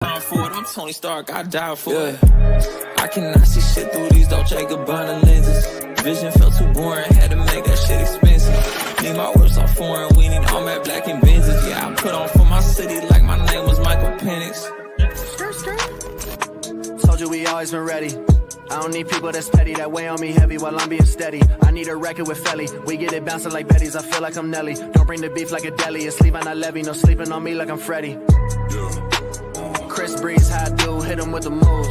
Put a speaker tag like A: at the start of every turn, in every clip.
A: For it. I'm Tony Stark, I die for it. I cannot see shit through these Dolce Gabbana lenses. Vision felt too boring, had to make that shit expensive. Need my words off foreign, we need all matte black and Benzes. Yeah, I put on for my city like my name was Michael Penix.
B: Told you we always been ready. I don't need people that's petty, that weigh on me heavy while I'm being steady. I need a record with Felly. We get it bouncing like Betty's, I feel like I'm Nelly. Don't bring the beef like a deli. It's leave on a levy, no sleeping on me like I'm Freddy. Chris Breeze, how I do, hit him with the moves.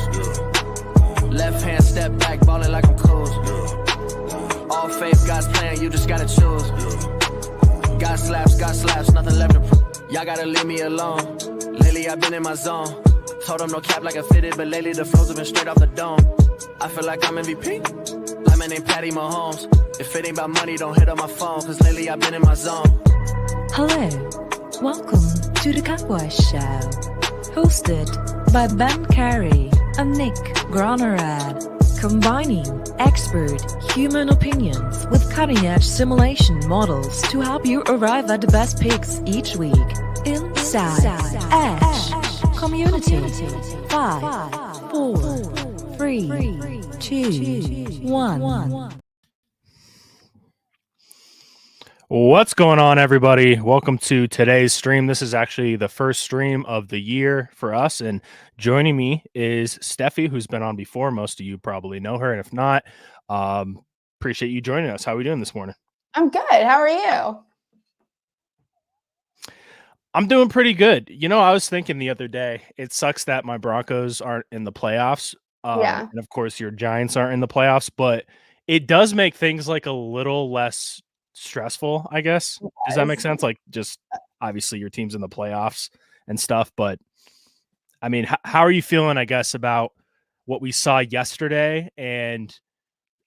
B: Left hand step back, ballin' like I'm Coos. All faith, God's plan, you just gotta choose. God slaps, nothing left to prove. Y'all gotta leave me alone. Lately I've been in my zone. Told them no cap like I fitted, but lately the flows have been straight off the dome. I feel like I'm MVP, like my name Patty Mahomes. If it ain't about money, don't hit up my phone, cause lately I've been in my zone.
C: Hello, welcome to the Cowboys Show, hosted by Ben Carey and Nick Gronerad, combining expert human opinions with cutting-edge simulation models to help you arrive at the best picks each week. Inside Edge Community. 5, 4, 3, 2, 1.
D: What's going on, everybody? Welcome to today's stream. This is actually the first stream of the year for us, and joining me is Steffi, who's been on before. Most of you probably know her, and if not, appreciate you joining us. How are we doing this morning?
E: I'm good. How are you?
D: I'm doing pretty good. You know, I was thinking the other day, it sucks that my Broncos aren't in the playoffs.
E: Yeah.
D: And of course, your Giants aren't in the playoffs, but it does make things like a little less stressful, I guess. Does that make sense? Like, just obviously your team's in the playoffs and stuff, but I mean, how are you feeling, I guess, about what we saw yesterday? And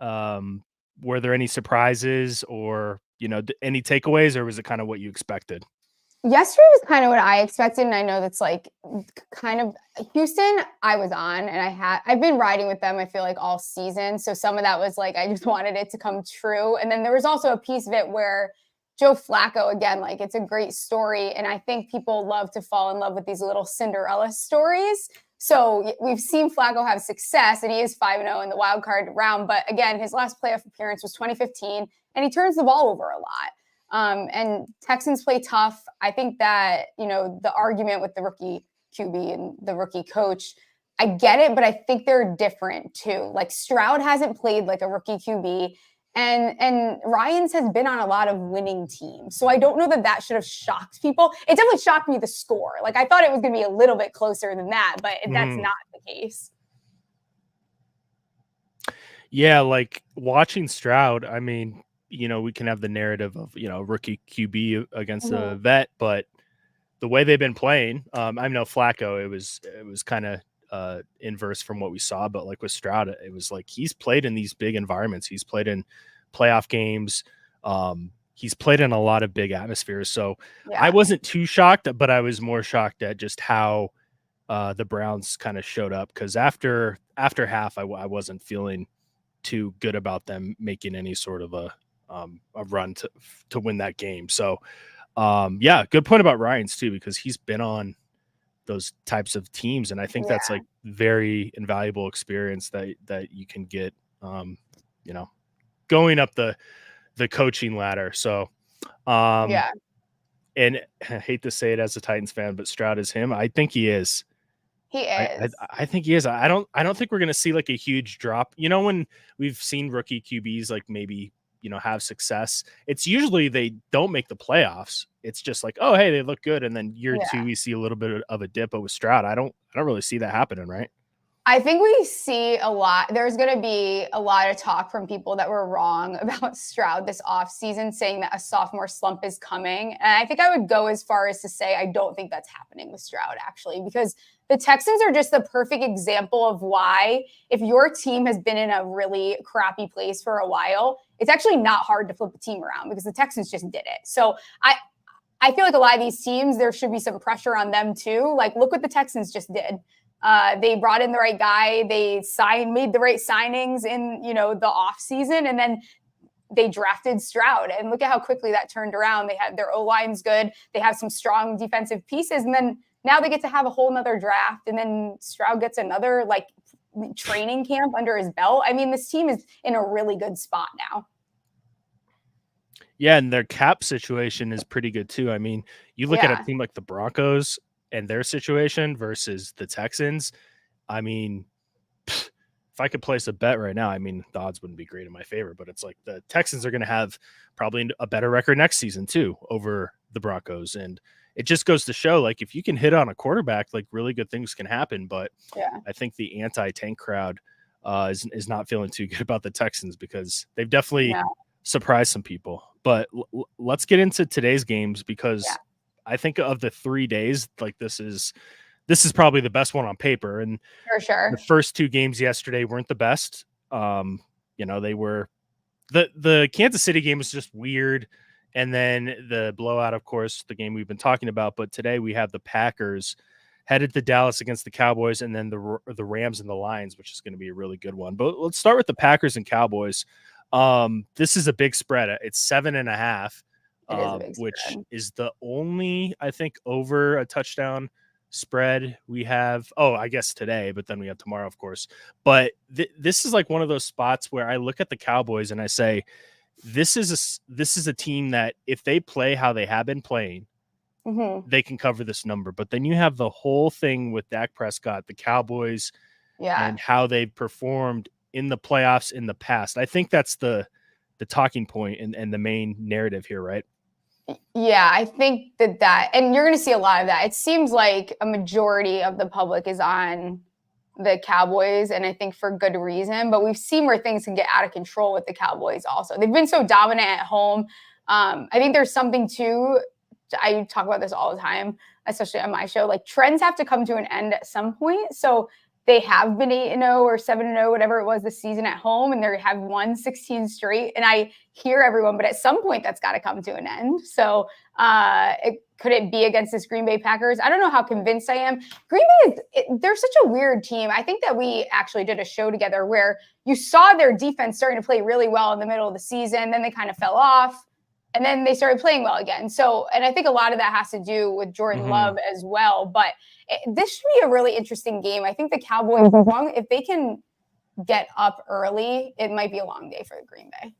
D: were there any surprises or, you know, any takeaways, or was it kind of what you expected?
E: Yesterday was kind of what I expected, and I know that's like kind of Houston. I was on, and I've been riding with them, I feel like, all season. So some of that was like I just wanted it to come true. And then there was also a piece of it where Joe Flacco, again, like it's a great story, and I think people love to fall in love with these little Cinderella stories. So we've seen Flacco have success, and he is 5-0 in the wild card round. But again, his last playoff appearance was 2015, and he turns the ball over a lot. And Texans play tough. I think that, you know, the argument with the rookie QB and the rookie coach, I get it, but I think they're different too. Like Stroud hasn't played like a rookie QB, and Ryans has been on a lot of winning teams. So I don't know that should have shocked people. It definitely shocked me, the score. Like I thought it was going to be a little bit closer than that, but that's not the case.
D: Yeah, like watching Stroud, I mean, you know, we can have the narrative of, you know, rookie QB against a vet, but the way they've been playing, I know Flacco, it was kind of inverse from what we saw, but like with Stroud, it was like he's played in these big environments. He's played in playoff games. He's played in a lot of big atmospheres. So I wasn't too shocked, but I was more shocked at just how the Browns kind of showed up, because after half, I wasn't feeling too good about them making any sort of a run to win that game. So yeah, good point about Ryans too, because he's been on those types of teams, and I think that's like very invaluable experience that you can get, you know, going up the coaching ladder. So and I hate to say it as a Titans fan, but Stroud is him. I think he is.
E: He is.
D: I think he is. I don't think we're going to see like a huge drop. You know, when we've seen rookie QBs like maybe, you know, have success, it's usually they don't make the playoffs. It's just like, oh, hey, they look good, and then year two we see a little bit of a dip. But with Stroud, I don't really see that happening, right?
E: I think we see a lot. There's going to be a lot of talk from people that were wrong about Stroud this offseason, saying that a sophomore slump is coming. And I think I would go as far as to say I don't think that's happening with Stroud, actually, because the Texans are just the perfect example of why, if your team has been in a really crappy place for a while, it's actually not hard to flip a team around, because the Texans just did it. So I feel like a lot of these teams, there should be some pressure on them too. Like, look what the Texans just did. They brought in the right guy. They made the right signings in, you know, the off season, and then they drafted Stroud. And look at how quickly that turned around. They had their O-line's good. They have some strong defensive pieces, and then now they get to have a whole nother draft, and then Stroud gets another like training camp under his belt. I mean, this team is in a really good spot now.
D: Yeah, and their cap situation is pretty good too. I mean, you look at
E: Yeah.
D: a team like the Broncos and their situation versus the Texans. I mean, if I could place a bet right now, I mean, the odds wouldn't be great in my favor, but it's like the Texans are going to have probably a better record next season too over the Broncos. And it just goes to show, like, if you can hit on a quarterback, like, really good things can happen. But
E: Yeah.
D: I think the anti-tank crowd is not feeling too good about the Texans because they've definitely surprised some people. But let's get into today's games because I think of the 3 days, like, this is probably the best one on paper. And
E: For sure.
D: the first 2 games yesterday weren't the best. They were the Kansas City game was just weird. And then the blowout, of course, the game we've been talking about. But today we have the Packers headed to Dallas against the Cowboys, and then the Rams and the Lions, which is going to be a really good one. But let's start with the Packers and Cowboys. This is a big spread. It's 7.5, which is the only, I think, over a touchdown spread we have. Oh, I guess today, but then we have tomorrow, of course. But this is like one of those spots where I look at the Cowboys and I say, this is a team that if they play how they have been playing, they can cover this number. But then you have the whole thing with Dak Prescott, the Cowboys, and how they've performed in the playoffs in the past. I think that's the talking point and the main narrative here, right?
E: Yeah, I think that, and you're going to see a lot of that. It seems like a majority of the public is on the Cowboys, and I think for good reason, but we've seen where things can get out of control with the Cowboys also. They've been so dominant at home. I think there's something too, I talk about this all the time, especially on my show, like trends have to come to an end at some point. So they have been 8-0 or 7-0, whatever it was this season at home, and they have won 16 straight. And I hear everyone, but at some point that's got to come to an end. So could it be against this Green Bay Packers? I don't know how convinced I am. Green Bay, they're such a weird team. I think that we actually did a show together where you saw their defense starting to play really well in the middle of the season. Then they kind of fell off, and then they started playing well again. So, and I think a lot of that has to do with Jordan Love as well. But this should be a really interesting game. I think the Cowboys, if they can get up early, it might be a long day for the Green Bay.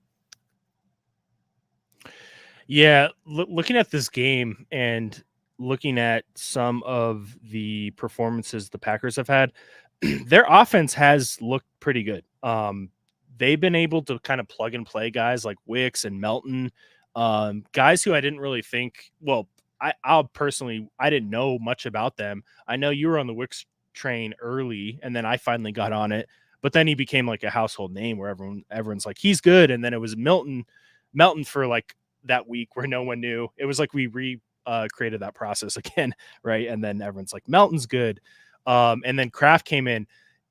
D: Yeah, looking at this game and looking at some of the performances the Packers have had, their offense has looked pretty good. They've been able to kind of plug and play guys like Wicks and Melton, guys who I didn't really think, well, I didn't know much about them. I know you were on the Wicks train early, and then I finally got on it, but then he became like a household name where everyone's like, he's good. And then it was Melton for like that week where no one knew. It was like we created that process again, right? And then everyone's like, Melton's good. And then Kraft came in.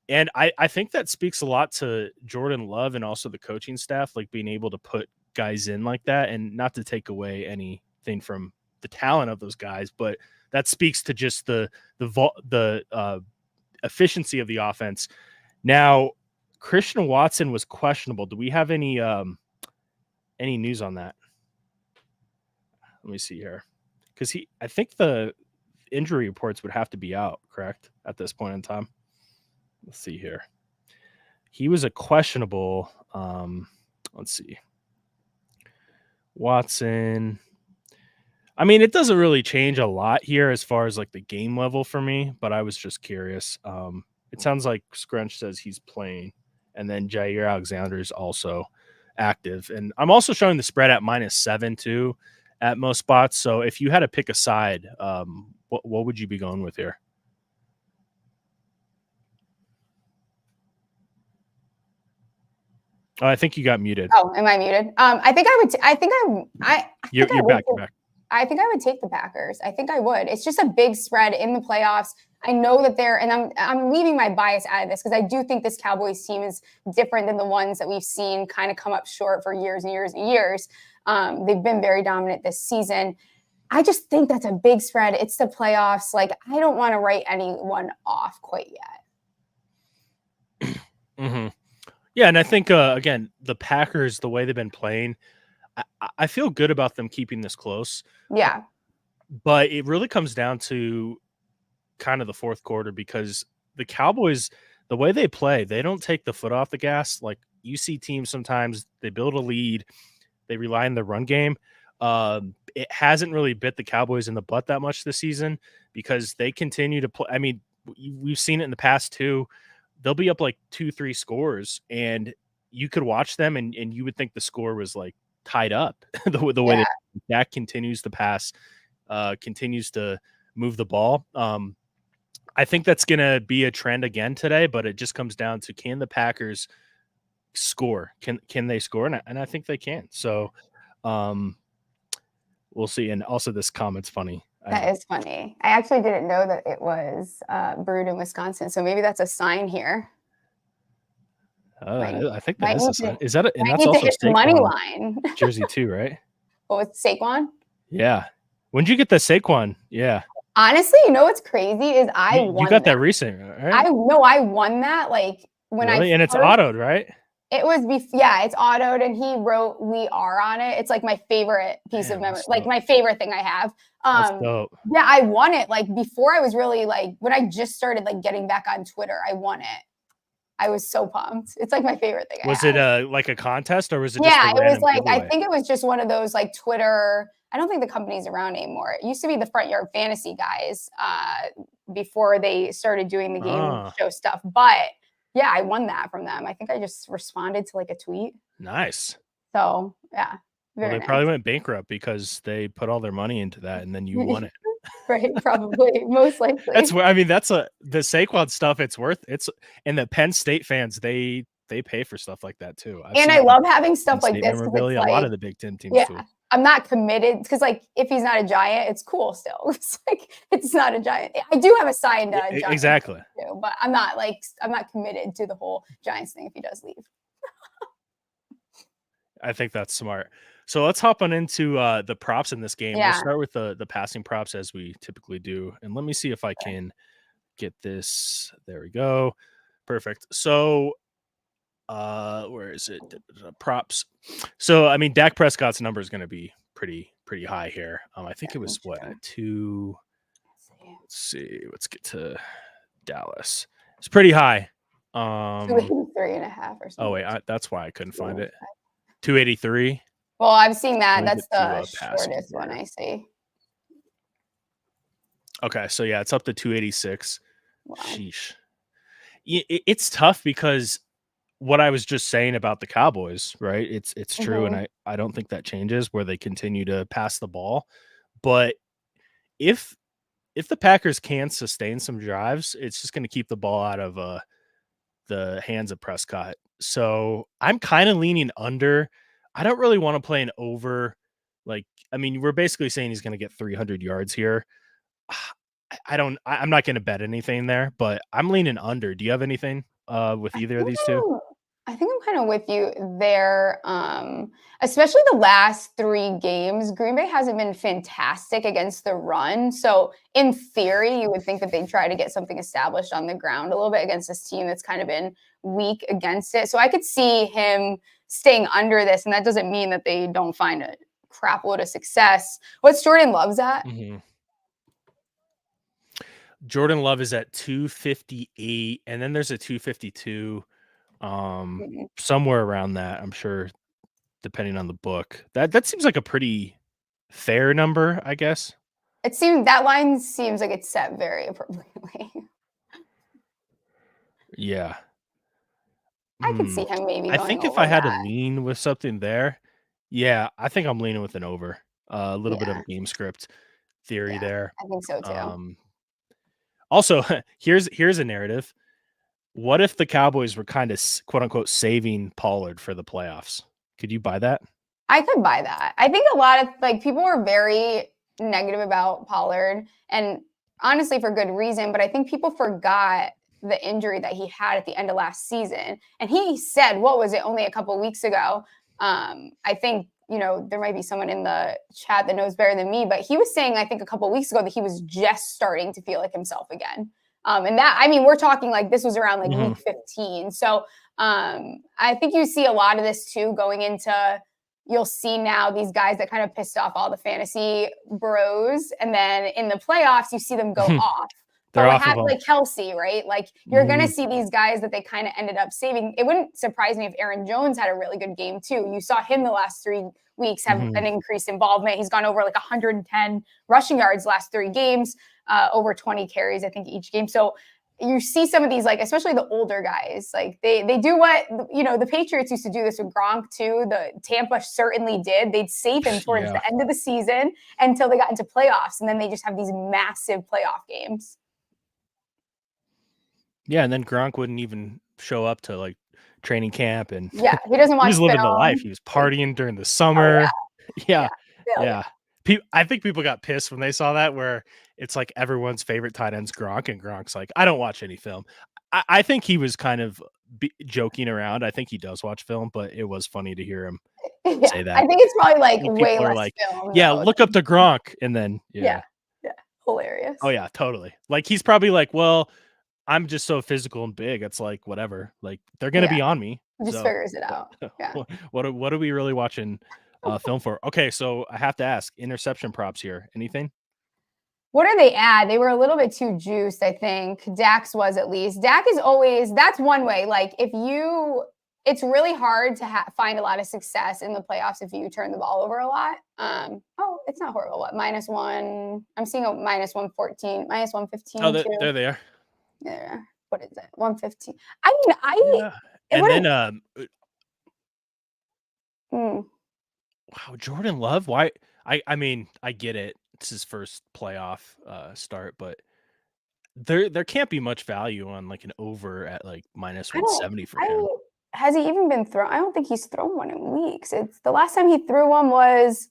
D: And I think that speaks a lot to Jordan Love and also the coaching staff, like being able to put guys in like that, and not to take away anything from the talent of those guys, but that speaks to just the efficiency of the offense. Now, Christian Watson was questionable. Do we have any news on that? Let me see here, because I think the injury reports would have to be out, correct, at this point in time. Let's see here. He was a questionable. Let's see. Watson. I mean, it doesn't really change a lot here as far as like the game level for me, but I was just curious. It sounds like Scrunch says he's playing, and then Jair Alexander is also active. And I'm also showing the spread at -7 too at most spots. So if you had to pick a side, what would you be going with here? Oh, I think you got muted.
E: Oh, am I muted? I think I would.
D: You're back. You're back.
E: I think I would take the Packers. I think I would. It's just a big spread in the playoffs. I know that and I'm leaving my bias out of this because I do think this Cowboys team is different than the ones that we've seen kind of come up short for years and years and years. They've been very dominant this season. I just think that's a big spread. It's the playoffs. Like, I don't want to write anyone off quite yet.
D: Mm-hmm. Yeah, and I think, again, the Packers, the way they've been playing, I feel good about them keeping this close.
E: Yeah.
D: But it really comes down to kind of the fourth quarter, because the Cowboys, the way they play, they don't take the foot off the gas. Like you see teams sometimes they build a lead, they rely on the run game. It hasn't really bit the Cowboys in the butt that much this season because they continue to play. I mean, we've seen it in the past too. They'll be up like 2-3 scores, and you could watch them and you would think the score was like tied up the way that Dak continues to pass, continues to move the ball. I think that's going to be a trend again today, but it just comes down to, can the Packers score? Can they score? And I think they can. So we'll see. And also this comment's funny.
E: That is funny. I actually didn't know that it was brewed in Wisconsin. So maybe that's a sign here.
D: I think that is a sign. Is that and
E: I
D: that's
E: need to
D: also
E: hit the money line.
D: jersey too, right?
E: What was Saquon?
D: Yeah. When did you get the Saquon? Yeah.
E: Honestly, you know what's crazy is
D: you got that recent, right?
E: I won that like when
D: and it's autoed, right?
E: It was it's autoed, and he wrote "We Are" on it. It's like my favorite piece of memory, like my favorite thing I have.
D: That's dope.
E: Yeah, I won it like before I was really like when I just started like getting back on Twitter. I won it. I was so pumped. It's like my favorite thing.
D: Was it like a contest, or was it?
E: Yeah,
D: just
E: it was like
D: giveaway?
E: I think it was just one of those like Twitter. I don't think the company's around anymore. It used to be the Front Yard Fantasy guys before they started doing the game show stuff. But yeah, I won that from them. I think I just responded to like a tweet.
D: Nice.
E: So yeah.
D: They probably went bankrupt because they put all their money into that and then you won it.
E: Right, probably, most likely.
D: That's where the Saquon stuff. And the Penn State fans, they pay for stuff like that too.
E: I love having stuff like this.
D: A lot of the Big Ten teams too.
E: I'm not committed because like if he's not a Giant, it's cool still. It's like it's not a Giant. I do have a signed Giant
D: exactly
E: too, but I'm not committed to the whole Giants thing if he does leave.
D: I think that's smart. So let's hop on into the props in this game.
E: Yeah.
D: We'll start with the passing props as we typically do. And let me see if I can get this. There we go. Perfect. So where is it? Props. So, I mean, Dak Prescott's number is going to be pretty high here. I think it was at 2. Let's see. Let's get to Dallas. It's pretty high.
E: 283.5 or something.
D: Oh, wait. That's why I couldn't find it. 283.
E: Well, I've seen that. That's the shortest one I see.
D: Okay, so yeah, it's up to 286.
E: Wow.
D: Sheesh. It's tough because what I was just saying about the Cowboys, right? It's true, and I don't think that changes where they continue to pass the ball. But if the Packers can sustain some drives, it's just going to keep the ball out of the hands of Prescott. So I'm kind of leaning under. I don't really want to play an over. Like, I mean, we're basically saying he's going to get 300 yards here. I'm not going to bet anything there, but I'm leaning under. Do you have anything with either of these two?
E: I think I'm kind of with you there. Especially the last 3 games, Green Bay hasn't been fantastic against the run. So in theory, you would think that they'd try to get something established on the ground a little bit against this team that's kind of been weak against it. So I could see him staying under this, and that doesn't mean that they don't find a crap load of success. What's Jordan Love's at?
D: Mm-hmm. Jordan Love is at 258, and then there's a 252. Somewhere around that, I'm sure, depending on the book. That seems like a pretty fair number, I guess.
E: That line seems like it's set very appropriately.
D: Yeah.
E: I could see him maybe.
D: I think if I had to lean with something there, yeah, I think I'm leaning with an over. A little bit of a game script theory there.
E: I think so too.
D: Also, here's a narrative. What if the Cowboys were kind of quote unquote saving Pollard for the playoffs? Could you buy that?
E: I could buy that. I think a lot of people were very negative about Pollard, and honestly for good reason, but I think people forgot the injury that he had at the end of last season. And he said, what was it, only a couple of weeks ago? I think, there might be someone in the chat that knows better than me, but he was saying, I think a couple of weeks ago that he was just starting to feel like himself again. And that, I mean, we're talking like this was around like week 15. So I think you see a lot of this too going into, you'll see now these guys that kind of pissed off all the fantasy bros. And then in the playoffs, you see them go off.
D: They're
E: what
D: off of
E: happened,
D: them.
E: like Kelsey, right? Like you're gonna
D: Mhm.
E: see these guys that they kind of ended up saving. It wouldn't surprise me if Aaron Jones had a really good game too. You saw him the last 3 weeks have
D: Mhm.
E: an increased involvement. He's gone over like 110 rushing yards last 3 games, over 20 carries, I think, each game. So you see some of these, like especially the older guys, like they do what the Patriots used to do this with Gronk too. The Tampa certainly did. They'd save him towards
D: Yeah.
E: the end of the season until they got into playoffs, and then they just have these massive playoff games.
D: Yeah, and then Gronk wouldn't even show up to like training camp, and
E: Yeah, he doesn't
D: he
E: watch
D: was living the
E: film.
D: life. He was partying during the
E: Oh
D: summer.
E: yeah,
D: Yeah,
E: yeah.
D: yeah. I think people got pissed when they saw that, where it's like everyone's favorite tight end's Gronk, and Gronk's like, I don't watch any film. I think he was kind of joking around. I think he does watch film, but it was funny to hear him
E: Yeah,
D: say that.
E: I think it's probably like
D: Like,
E: way
D: people are
E: less
D: like,
E: film.
D: yeah,
E: though,
D: look up to Gronk, and then
E: Yeah, hilarious.
D: oh yeah, totally. Like he's probably like, well, I'm just so physical and big. It's like whatever. Like they're gonna
E: Yeah.
D: be on me.
E: Just
D: So
E: figures it out. Yeah.
D: what are we really watching film for? Okay, so I have to ask, interception props here. Anything?
E: What do they add? They were a little bit too juiced, I think. Dax was, at least. Dak is always, that's one way. Like it's really hard to find a lot of success in the playoffs if you turn the ball over a lot. It's not horrible. What, -1? I'm seeing a -114, -115.
D: Oh,
E: too.
D: there they are.
E: Yeah. What is it? 115. I mean,
D: Yeah. And then
E: Mm.
D: wow, Jordan Love. Why? I mean, I get it. It's his first playoff start, but there can't be much value on like an over at like
E: I don't.
D: -170 for him.
E: Has he even been thrown? I don't think he's thrown one in weeks. It's the last time he threw one was,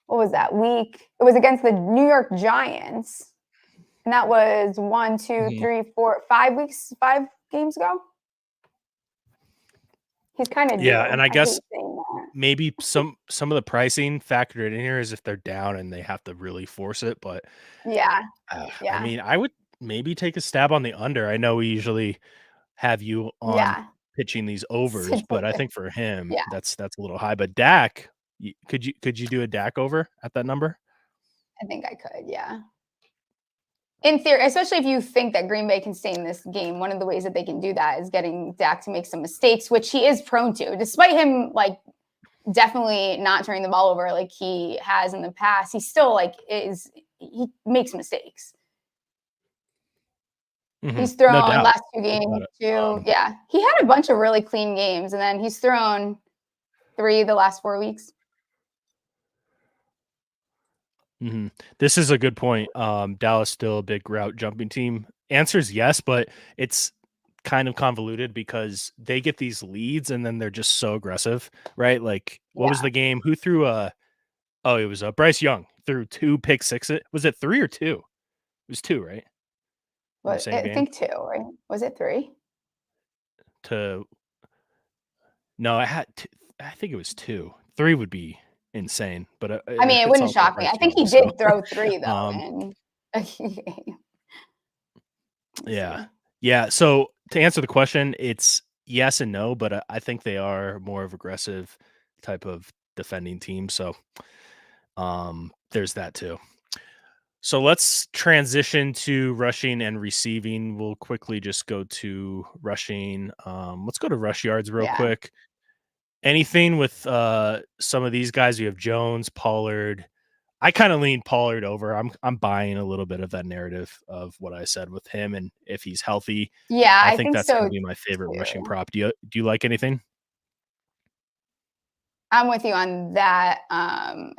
E: what was that week? It was against the New York Giants, and that was 1, 2,
D: Mhm.
E: 3, 4, 5 weeks, 5 games ago. He's kind of
D: Yeah,
E: due.
D: and I guess
E: hate saying that.
D: maybe some of the pricing factored in here is if they're down and they have to really force it, but
E: Yeah,
D: I
E: yeah,
D: mean, I would maybe take a stab on the under. I know we usually have you on
E: yeah.
D: pitching these overs, but I think for him,
E: Yeah.
D: that's a little high. But Dak, could you do a Dak over at that number?
E: I think I could. Yeah. In theory, especially if you think that Green Bay can stay in this game, one of the ways that they can do that is getting Dak to make some mistakes, which he is prone to, despite him like definitely not turning the ball over like he has in the past. He still he makes mistakes. He's thrown
D: No doubt.
E: last 2
D: About
E: games
D: it.
E: too. Yeah, he had a bunch of really clean games, and then he's thrown 3 the last 4 weeks.
D: This is a good point. Dallas still a big route jumping team. Answer is yes, but it's kind of convoluted because they get these leads and then they're just so aggressive, right? Like, what was the game? Who threw a? Oh, it was Bryce Young threw 2 pick sixes. Was it 3 or 2? It was 2, right? In the
E: But
D: same
E: I
D: game
E: think 2, right? Was it 3?
D: no, I think it was 2. 3 would be insane, but
E: I mean,
D: if
E: it
D: it's
E: wouldn't
D: all
E: shock me.
D: Bryce
E: I think he
D: Young,
E: did
D: so,
E: throw 3 though
D: um,
E: in a game.
D: yeah. Yeah. So to answer the question, it's yes and no, but I think they are more of aggressive type of defending team. So there's that too. So let's transition to rushing and receiving. We'll quickly just go to rushing. Let's go to rush yards real
E: Yeah.
D: quick. Anything with some of these guys? You have Jones, Pollard. I kind of lean Pollard over. I'm buying a little bit of that narrative of what I said with him, and if he's healthy,
E: Yeah,
D: I think that's
E: so
D: going to be my favorite rushing
E: too.
D: prop. Do you like anything?
E: I'm with you on that,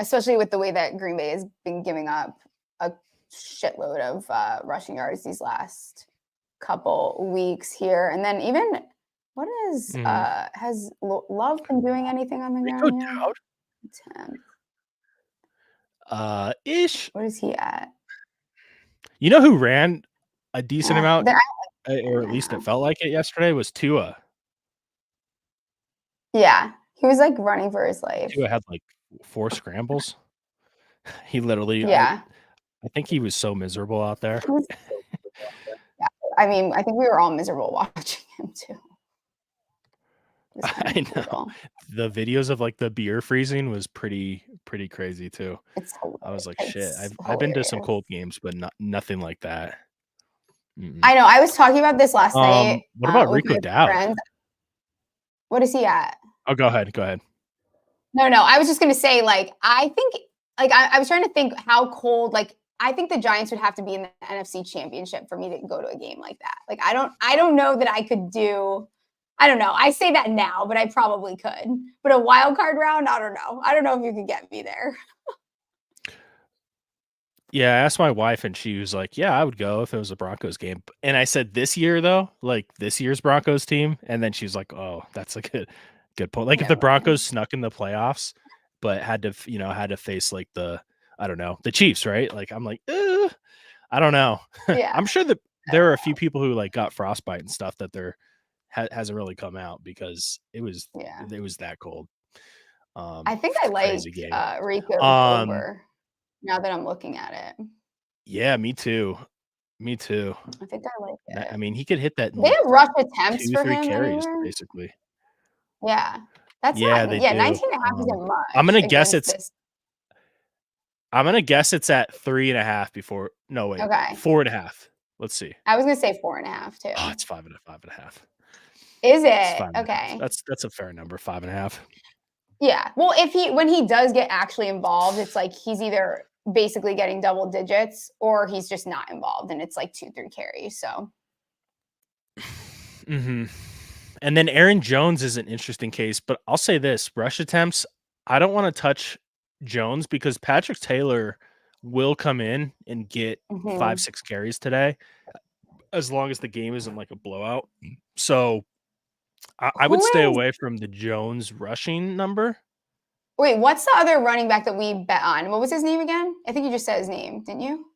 E: especially with the way that Green Bay has been giving up a shitload of rushing yards these last couple weeks here. And then even what is has Love been doing anything on the
D: Rico
E: ground yet?
D: Dowd?
E: 10th.
D: Ish.
E: What is he at?
D: You know who ran a decent amount,
E: Then
D: or at least it felt like it yesterday, was Tua.
E: Yeah, he was like running for his life.
D: Tua had like 4 scrambles. He literally,
E: Yeah.
D: I think he was so miserable out there.
E: Yeah, I mean, I think we were all miserable watching him too.
D: I know. The videos of like the beer freezing was pretty crazy too.
E: It's
D: I was like,
E: hilarious.
D: shit.
E: It's
D: I've been to some
E: hilarious.
D: cold games, but nothing like that.
E: I know. I was talking about this last night.
D: What about
E: with
D: Rico
E: my
D: Dowd?
E: friends. What is he at?
D: Oh, go ahead. Go ahead.
E: No. I was just gonna say, like, I think, like, I was trying to think how cold. Like, I think the Giants would have to be in the NFC Championship for me to go to a game like that. Like, I don't know that I could do. I don't know. I say that now, but I probably could. But a wild card round, I don't know. I don't know if you could get me there.
D: Yeah, I asked my wife, and she was like, "Yeah, I would go if it was a Broncos game." And I said, "This year, though, like this year's Broncos team." And then she was like, "Oh, that's a good point. Like if the
E: No.
D: Broncos snuck in the playoffs, but had to face like I don't know, the Chiefs, right?" Like I'm like, I don't know.
E: Yeah.
D: I'm sure that there are a few people who like got frostbite and stuff that hasn't really come out because it was that cold.
E: I think I like
D: crazy game.
E: Rico over now that I'm looking at it.
D: Yeah, me too.
E: I think I like it.
D: I mean, he could hit that.
E: They have rush attempts
D: 2,
E: for
D: 3
E: him
D: carries,
E: anywhere?
D: basically.
E: Yeah. That's
D: Yeah,
E: not,
D: they
E: yeah,
D: do.
E: 19.5 isn't much.
D: I'm gonna guess
E: against
D: it's
E: this.
D: I'm gonna guess it's at 3.5 before. No, wait,
E: Okay.
D: 4.5. Let's see.
E: I was gonna say 4.5 too.
D: Oh, it's 5.5.
E: Is
D: It's
E: it?
D: 5.5.
E: Okay.
D: That's a fair number. 5.5.
E: Yeah. Well, when he does get actually involved, it's like he's either basically getting double digits or he's just not involved, and it's like 2-3 carries. So.
D: Mm-hmm. And then Aaron Jones is an interesting case, but I'll say this: rush attempts. I don't want to touch Jones because Patrick Taylor will come in and get 5-6 carries today, as long as the game isn't like a blowout. So I would stay away from the Jones rushing number.
E: Wait, what's the other running back that we bet on? What was his name again? I think you just said his name, didn't you?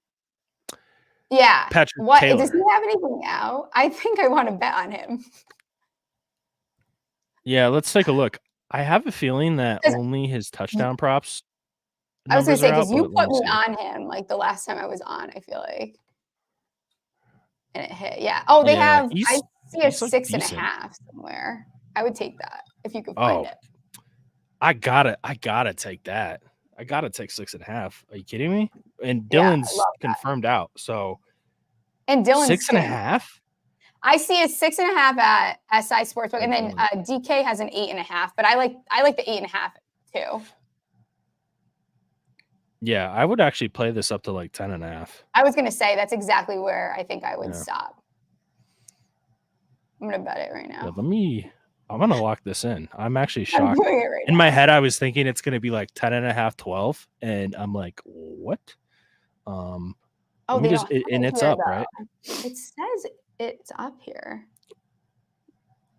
E: Yeah.
D: Patrick
E: Taylor.
D: Taylor.
E: Does he have anything out? I think I want to bet on him.
D: Yeah, let's take a look. I have a feeling that only his touchdown props.
E: I was going to say, because you
D: let
E: put me
D: see.
E: on him like the last time I was on, I feel like. And it hit. Yeah. Oh, they have, I see a 6.5 somewhere. I would take that if you could find it.
D: I gotta take that. I gotta take 6.5. Are you kidding me? And Dylan's confirmed out. So
E: and Dylan's
D: 6.5.
E: I see a 6.5 at SI Sportsbook, and then DK has an 8.5. But I like the 8.5 too.
D: Yeah, I would actually play this up to like 10.5.
E: I was gonna say that's exactly where I think I would stop. I'm gonna bet it right now.
D: Yeah, I'm gonna lock this in. I'm actually shocked.
E: I'm doing it right
D: in
E: now.
D: my head, I was thinking it's gonna be like 10.5, 12, and I'm like, what?
E: And
D: it's up, right?
E: It says it's up here.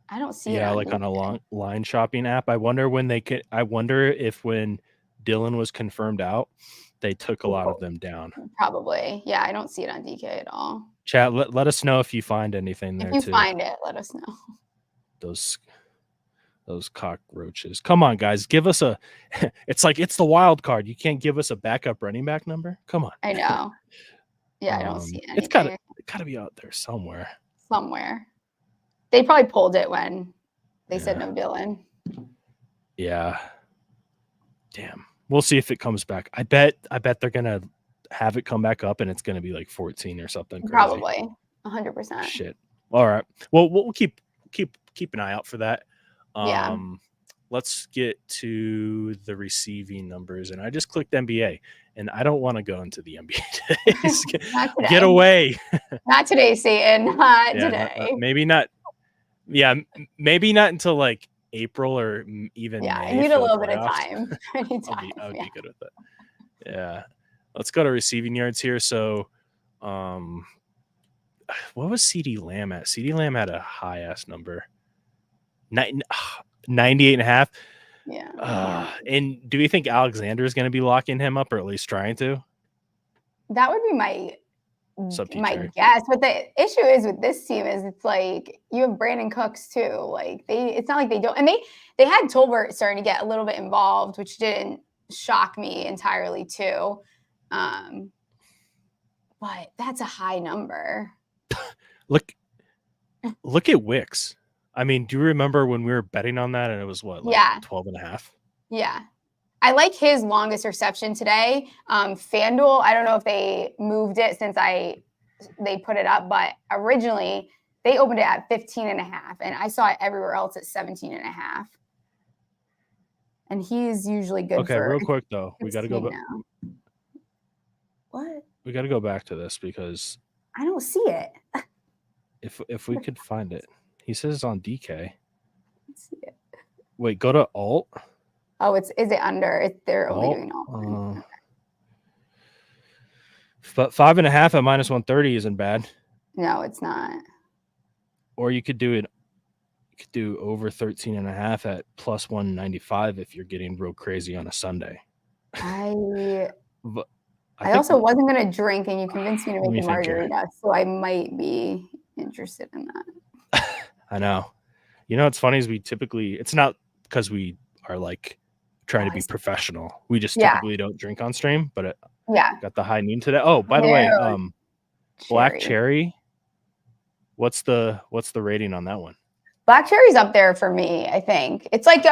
E: I don't see it.
D: Yeah, like on a line shopping app. I wonder if when Dylan was confirmed out, they took a lot of them down.
E: Probably. Yeah, I don't see it on DK at all.
D: Chat, let us know if you find anything there.
E: If you find it, let us know.
D: Those cockroaches. Come on, guys. Give us it's like it's the wild card. You can't give us a backup running back number? Come on.
E: I know. Yeah, I don't see anything.
D: It's gotta be out there somewhere.
E: Somewhere. They probably pulled it when they said no Dylan.
D: Yeah. Damn. We'll see if it comes back. I bet they're gonna have it come back up and it's gonna be like 14 or something crazy.
E: Probably 100%.
D: Shit. All right. Well, we'll keep an eye out for that. Let's get to the receiving numbers, and I just clicked NBA, and I don't want to go into the NBA today. Get away.
E: Not today, Satan. Not today.
D: Maybe not. Yeah, maybe not until like April or even May.
E: I need a little bit of time. I need time.
D: I would be good with that. Yeah. Let's go to receiving yards here. So, what was CeeDee Lamb at? CeeDee Lamb had a high ass number. 98.5.
E: Yeah.
D: And do we think Alexander is going to be locking him up, or at least trying to?
E: That would be my guess. But the issue is with this team is it's like you have Brandon Cooks too. Like it's not like they don't, and they had Tolbert starting to get a little bit involved, which didn't shock me entirely too. But that's a high number.
D: Look at Wicks. I mean, do you remember when we were betting on that and it was what, 12.5?
E: Yeah. I like his longest reception today. FanDuel, I don't know if they moved it since I they put it up, but originally they opened it at 15.5, and I saw it everywhere else at 17.5. And he's usually good
D: Okay,
E: for
D: real quick though, we got to go.
E: 16 now. What?
D: We got to go back to this because
E: I don't see it.
D: if we could find it, he says it's on DK.
E: Let's see it.
D: Wait, go to alt.
E: Oh, is it under? They're only
D: Alt.
E: doing alt.
D: But 5.5 at -130 isn't bad.
E: No, it's not.
D: Or you could do it. You could do over 13.5 at +195 if you're getting real crazy on a Sunday.
E: I
D: think
E: also wasn't gonna drink, and you convinced me to
D: Let me
E: make a
D: think here.
E: margarita, so I might be interested in that.
D: I know. You know what's funny is we typically, it's not because we are like trying to be professional. We just
E: Yeah.
D: typically don't drink on stream, but it
E: Yeah,
D: got the high noon today. Oh, by the way,
E: No.
D: Black Cherry. What's the rating on that one?
E: Black cherry's up there for me. I think it's like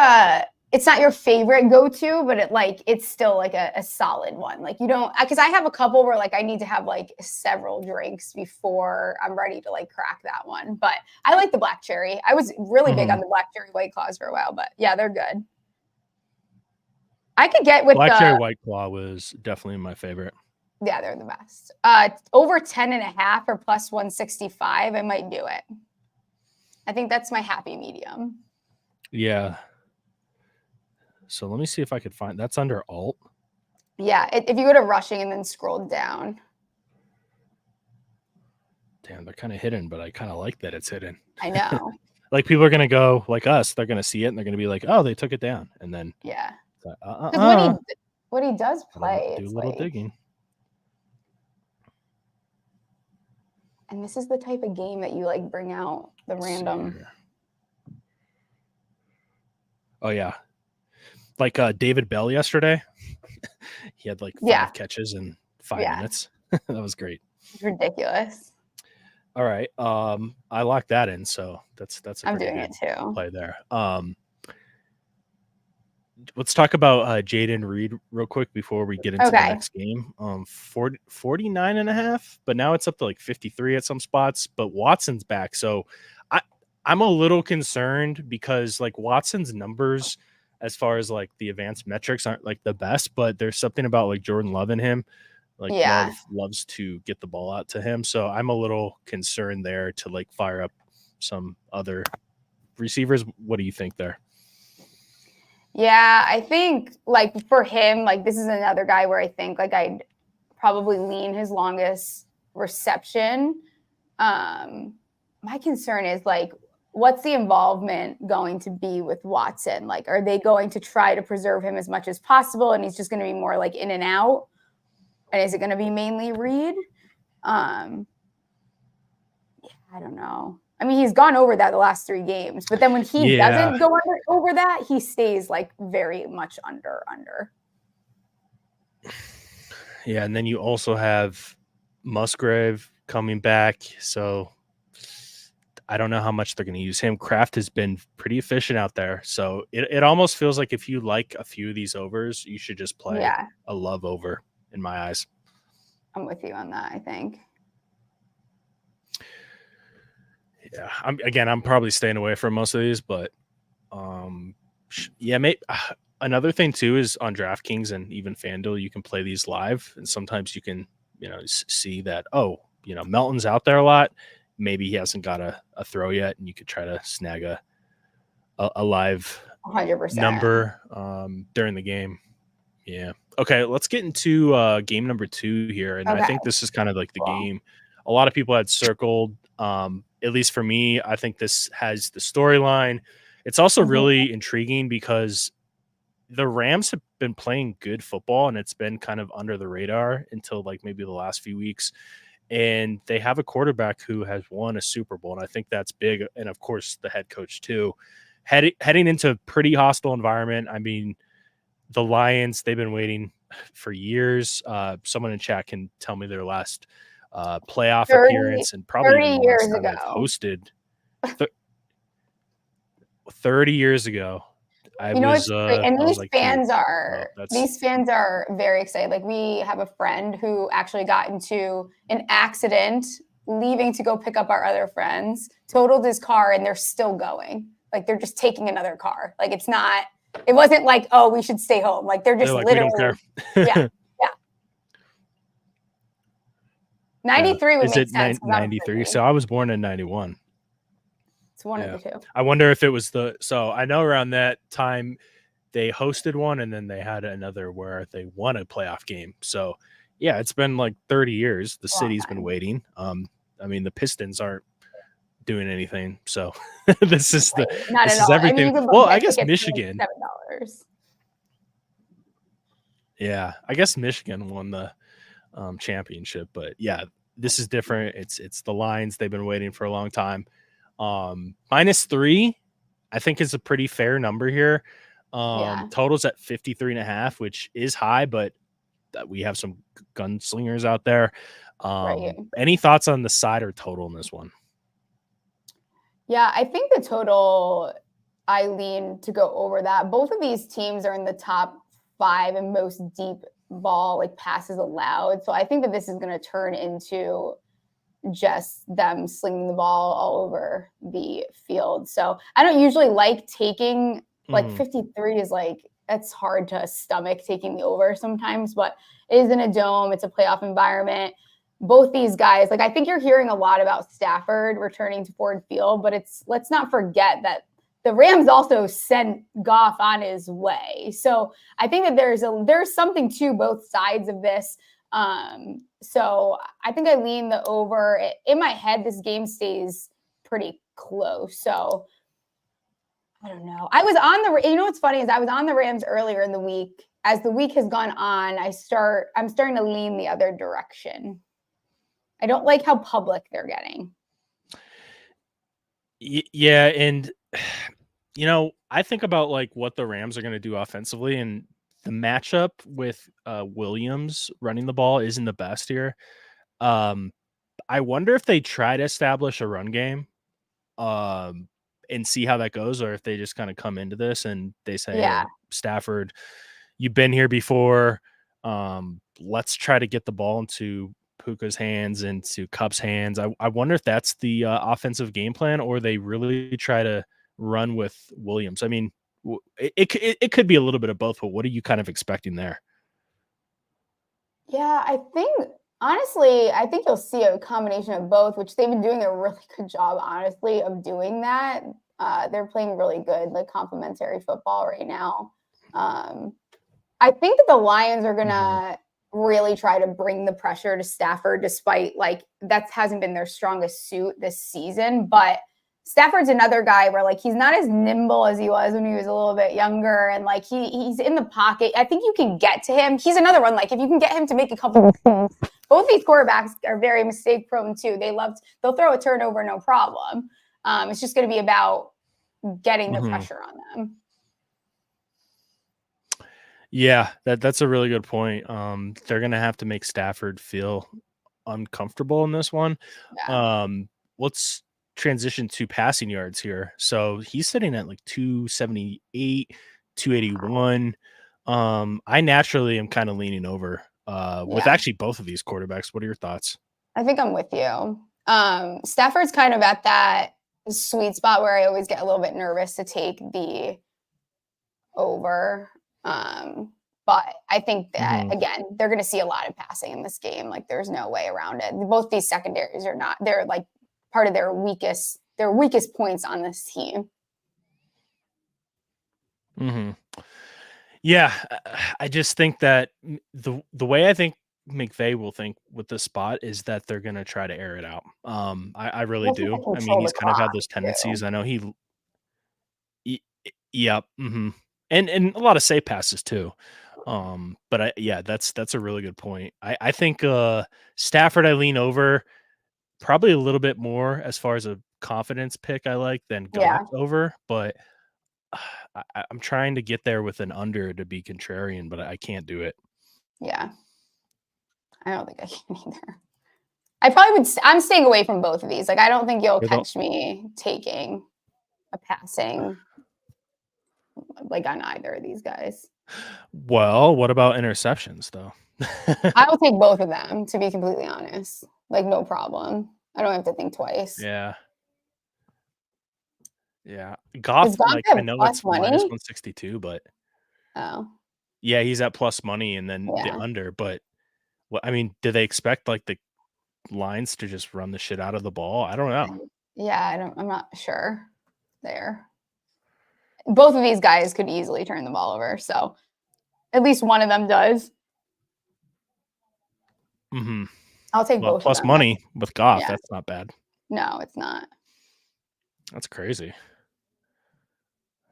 E: it's not your favorite go-to, but it's still like a solid one. Like you don't, because I have a couple where like I need to have like several drinks before I'm ready to like crack that one. But I like the black cherry. I was really big on the black cherry White Claws for a while, but yeah, they're good. I could get with
D: Black Cherry White Claw was definitely my favorite.
E: Yeah, they're the best. Over 10.5 or +165, I might do it. I think that's my happy medium.
D: Yeah. So let me see if I could find that's under alt.
E: Yeah, if you go to rushing and then scroll down.
D: Damn, they're kind of hidden, but I kind of like that it's hidden.
E: I know.
D: Like people are gonna go like us, they're gonna see it and they're gonna be like, oh, they took it down, and then
E: Yeah. Because what he does play,
D: do a
E: it's
D: little
E: like,
D: digging.
E: and this is the type of game that you like bring out the
D: Let's see
E: random.
D: here. Oh yeah, like David Bell yesterday. He had like 5 catches in 5 minutes. That was great.
E: It's ridiculous.
D: All right, I locked that in, so that's a
E: I'm
D: pretty
E: doing
D: good
E: it too.
D: play there. Let's talk about Jaden Reed real quick before we get into the next game. 49.5, but now it's up to like 53 at some spots. But Watson's back, so I'm a little concerned because like Watson's numbers, as far as like the advanced metrics, aren't like the best. But there's something about like Jordan Love in him. Like loves to get the ball out to him, so I'm a little concerned there to like fire up some other receivers. What do you think there?
E: Yeah, I think like for him, like this is another guy where I think like I'd probably lean his longest reception. My concern is like, what's the involvement going to be with Watson? Like, are they going to try to preserve him as much as possible, and he's just going to be more like in and out? And is it going to be mainly Reed? I don't know. I mean, he's gone over that the last 3 games, but then when he doesn't go over that, he stays like very much under.
D: Yeah, and then you also have Musgrave coming back, so I don't know how much they're going to use him. Kraft has been pretty efficient out there, so it almost feels like if you like a few of these overs, you should just play a Love over, in my eyes.
E: I'm with you on that, I think.
D: Yeah, I'm probably staying away from most of these, but another thing too is on DraftKings and even FanDuel, you can play these live, and sometimes you can see that Melton's out there a lot. Maybe he hasn't got a throw yet, and you could try to snag a live
E: 100%
D: number during the game. Yeah. Okay, let's get into game number 2 here, and I think this is kind of like the game a lot of people had circled. At least for me, I think this has the storyline. It's also really intriguing because the Rams have been playing good football, and it's been kind of under the radar until like maybe the last few weeks. And they have a quarterback who has won a Super Bowl, and I think that's big. And of course, the head coach too. Heading into a pretty hostile environment. I mean, the Lions, they've been waiting for years. Someone in chat can tell me their last playoff appearance, and probably
E: 30 years ago.
D: Hosted 30 years ago. I
E: You know,
D: was
E: it's great. And
D: I was
E: these
D: like,
E: fans
D: dude,
E: are
D: that's
E: these fans are very excited. Like we have a friend who actually got into an accident leaving to go pick up our other friends, totaled his car, and they're still going. Like they're just taking another car. Like it wasn't like, oh, we should stay home. Like they're just
D: they're like, we don't
E: literally,
D: care.
E: yeah. 93 would
D: Is
E: make
D: it
E: sense. 'Cause I'm
D: 93?
E: Sydney.
D: So I was born in 91.
E: It's one
D: Yeah.
E: of the two.
D: I wonder if it was so I know around that time they hosted one and then they had another where they won a playoff game. So yeah, it's been like 30 years. The
E: Long
D: city's been
E: time.
D: waiting. I mean, the Pistons aren't doing anything. So this is
E: Right. Not
D: this
E: at
D: is
E: all.
D: everything.
E: you can
D: Well,
E: get
D: I guess
E: tickets for
D: Michigan.
E: $7.
D: Yeah, I guess Michigan won the championship, but yeah, this is different. It's the Lions. They've been waiting for a long time. -3, I think is a pretty fair number here.
E: Yeah.
D: Totals at 53.5, which is high, but we have some gunslingers out there.
E: Right.
D: Any thoughts on the side or total in this one?
E: Yeah, I think the total, I lean to go over that. Both of these teams are in the top 5 and most deep ball, like passes allowed. So I think that this is going to turn into just them slinging the ball all over the field. So I don't usually like taking like 53 is like, it's hard to stomach taking the over sometimes, but it is in a dome. It's a playoff environment. Both these guys, like I think you're hearing a lot about Stafford returning to Ford Field, but let's not forget that the Rams also sent Goff on his way. So I think that there's something to both sides of this. So I think I lean the over. In my head, this game stays pretty close. So I don't know. I was on what's funny is I was on the Rams earlier in the week. As the week has gone on, I'm starting to lean the other direction. I don't like how public they're getting.
D: Yeah, and I think about like what the Rams are going to do offensively, and the matchup with Williams running the ball isn't the best here. I wonder if they try to establish a run game and see how that goes, or if they just kind of come into this and they say,
E: Yeah.
D: hey, Stafford, you've been here before. Let's try to get the ball into Puka's hands, into Kupp's hands. I wonder if that's the offensive game plan, or they really try to run with Williams. I mean, it could be a little bit of both, but what are you kind of expecting there?
E: Yeah, honestly, I think you'll see a combination of both, which they've been doing a really good job, honestly, of doing that. They're playing really good, like complementary football right now. I think that the Lions are going to really try to bring the pressure to Stafford, despite like that hasn't been their strongest suit this season. But Stafford's another guy where like he's not as nimble as he was when he was a little bit younger, and like he's in the pocket. I think you can get to him. He's another one. Like if you can get him to make a couple of mistakes, both these quarterbacks are very mistake prone too. They'll throw a turnover, no problem. It's just going to be about getting the pressure on them.
D: Yeah, that's a really good point. They're going to have to make Stafford feel uncomfortable in this one.
E: Yeah.
D: Let's transition to passing yards here. So he's sitting at like 278, 281. I naturally am kind of leaning over with actually both of these quarterbacks. What are your thoughts?
E: I think I'm with you. Stafford's kind of at that sweet spot where I always get a little bit nervous to take the over. But I think that again, they're going to see a lot of passing in this game. Like there's no way around it. Both these secondaries they're like part of their weakest points on this team.
D: Yeah, I just think that the way I think McVay will think with this spot is that they're going to try to air it out. I really do. I mean, he's kind of had those tendencies. I know yep. And a lot of safe passes too. But that's a really good point. I think Stafford I lean over probably a little bit more as far as a confidence pick I like than Goff over, but I'm trying to get there with an under to be contrarian, but I can't do it.
E: Yeah. I don't think I can either. I probably would. I'm staying away from both of these. Like, I don't think you'll catch me taking a passing like on either of these guys.
D: Well, what about interceptions though?
E: I will take both of them, to be completely honest. Like, no problem. I don't have to think twice.
D: Yeah. Yeah. Goff,
E: Goff
D: like,
E: have
D: I know
E: plus
D: it's
E: money?
D: minus 162, but
E: Oh,
D: yeah, he's at plus money and then the
E: Yeah.
D: under. But what I mean, do they expect like the lines to just run the shit out of the ball? I don't know.
E: yeah, I'm not sure there. Both of these guys could easily turn the ball over, so at least one of them does.
D: Mm-hmm.
E: I'll take
D: Well,
E: both
D: plus
E: of them.
D: money with Goff,
E: Yeah.
D: that's not bad.
E: No, it's not.
D: That's crazy.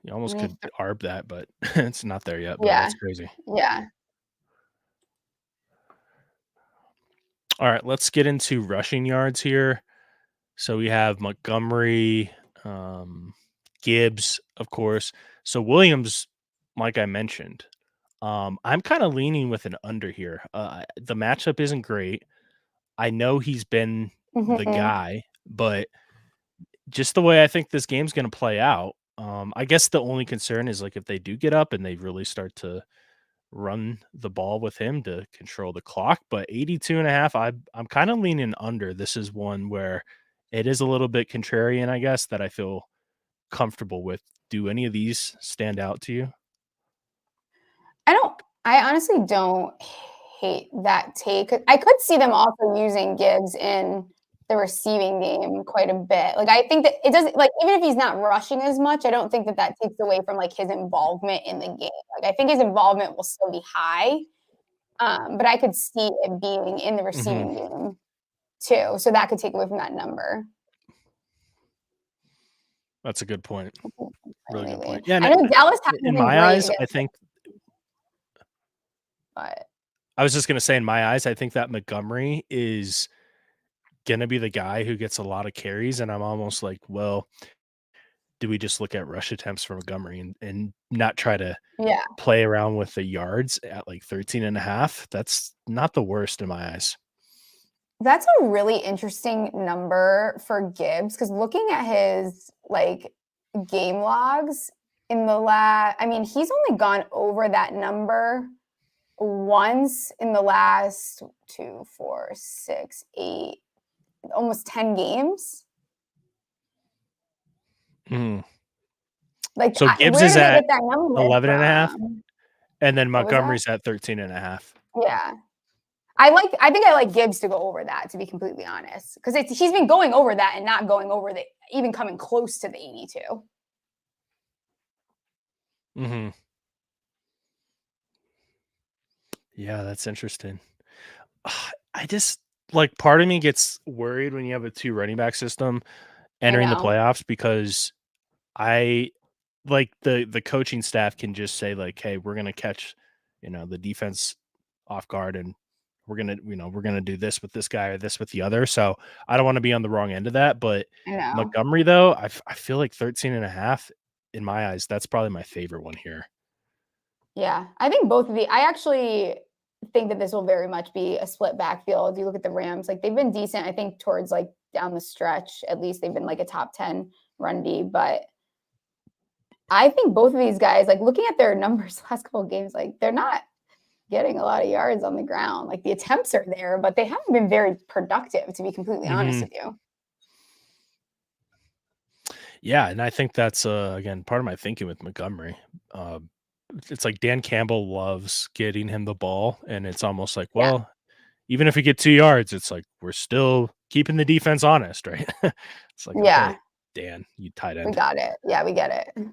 D: You almost
E: Me
D: could arb that, but it's not there yet. But
E: Yeah.
D: that's crazy.
E: Yeah.
D: All right, let's get into rushing yards here. So we have Montgomery, Gibbs, of course. So Williams, like I mentioned, I'm kind of leaning with an under here. The matchup isn't great. I know he's been the
E: Mhm.
D: guy, but just the way I think this game's going to play out, I guess the only concern is like if they do get up and they really start to run the ball with him to control the clock. But 82.5, I'm kind of leaning under. This is one where it is a little bit contrarian, I guess, that I feel comfortable with. Do any of these stand out to you?
E: I honestly don't hate that take. I could see them also using Gibbs in the receiving game quite a bit. Like, I think that it doesn't, like, even if he's not rushing as much, I don't think that that takes away from like his involvement in the game. Like, I think his involvement will still be high, but I could see it being in the receiving game too. So that could take away from that number.
D: That's a good point. Really good
E: Lately.
D: point. Yeah,
E: I know Dallas hasn't
D: in
E: been
D: my
E: great
D: eyes,
E: against
D: I think
E: but
D: I was just gonna say in my eyes, I think that Montgomery is gonna be the guy who gets a lot of carries, and I'm almost like, well, do we just look at rush attempts for Montgomery and not try to
E: yeah.
D: play around with the yards at like 13.5? That's not the worst in my eyes.
E: That's a really interesting number for Gibbs because looking at his like game logs in the I mean, he's only gone over that number once in the last 2, 4, 6, 8, almost 10 games.
D: Mhm.
E: Like,
D: So Gibbs
E: where
D: is
E: did they
D: at
E: get that number
D: 11.5,
E: from?
D: and then
E: What was that?
D: Montgomery's at 13.5.
E: Yeah. I think I like Gibbs to go over that, to be completely honest, because he's been going over that and not going over the even coming close to the 82.
D: Mm-hmm. Yeah, that's interesting. I just like part of me gets worried when you have a 2 running back system entering the
E: know.
D: playoffs because I like the coaching staff can just say like, hey, we're gonna catch, the defense off guard and we're gonna do this with this guy or this with the other. So I don't want to be on the wrong end of that. But
E: I know.
D: Montgomery though, I feel like 13.5 in my eyes, that's probably my favorite one here.
E: Yeah, I think both of I actually think that this will very much be a split backfield. You look at the Rams, like they've been decent, I think, towards like down the stretch. At least they've been like a top 10 run D. But I think both of these guys, like looking at their numbers last couple of games, like they're not getting a lot of yards on the ground. Like the attempts are there, but they haven't been very productive, to be completely honest with you.
D: Yeah, and I think that's again part of my thinking with Montgomery. It's like Dan Campbell loves getting him the ball, and it's almost like, well, even if we get 2 yards, it's like we're still keeping the defense honest, right? It's like, okay, Dan, you tight end.
E: We got it. Yeah, we get it.